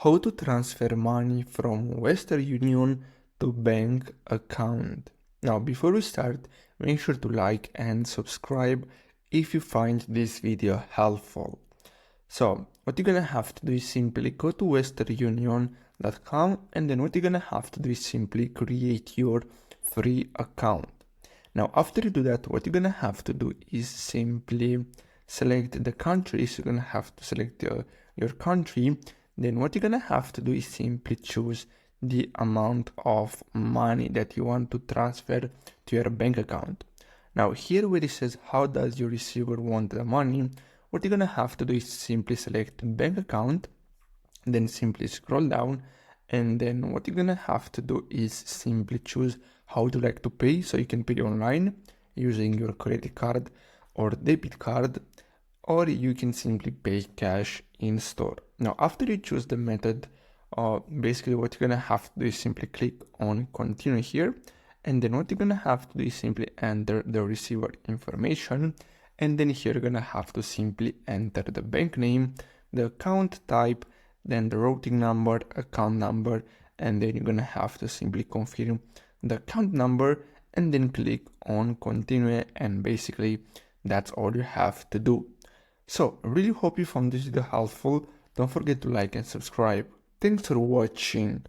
How to transfer money from Western Union to bank account. Now, before we start, make sure to like and subscribe if you find this video helpful. So, what you're gonna have to do is simply go to westernunion.com, and then what you're gonna have to do is simply create your free account. Now, after you do that, what you're gonna have to do is simply select the country. So you're gonna have to select your country. Then what you're gonna have to do is simply choose the amount of money that you want to transfer to your bank account. Now here where it says how does your receiver want the money, what you're gonna have to do is simply select bank account, then simply scroll down, and then what you're gonna have to do is simply choose how to like to pay. So you can pay online using your credit card or debit card, or you can simply pay cash in store. Now after you choose the method, basically what you're gonna have to do is simply click on continue here, and then what you're gonna have to do is simply enter the receiver information, and then here you're gonna have to simply enter the bank name, the account type, then the routing number, account number, and then you're gonna have to simply confirm the account number and then click on continue, and basically that's all you have to do. So really hope you found this video helpful. Don't forget to like and subscribe. Thanks for watching.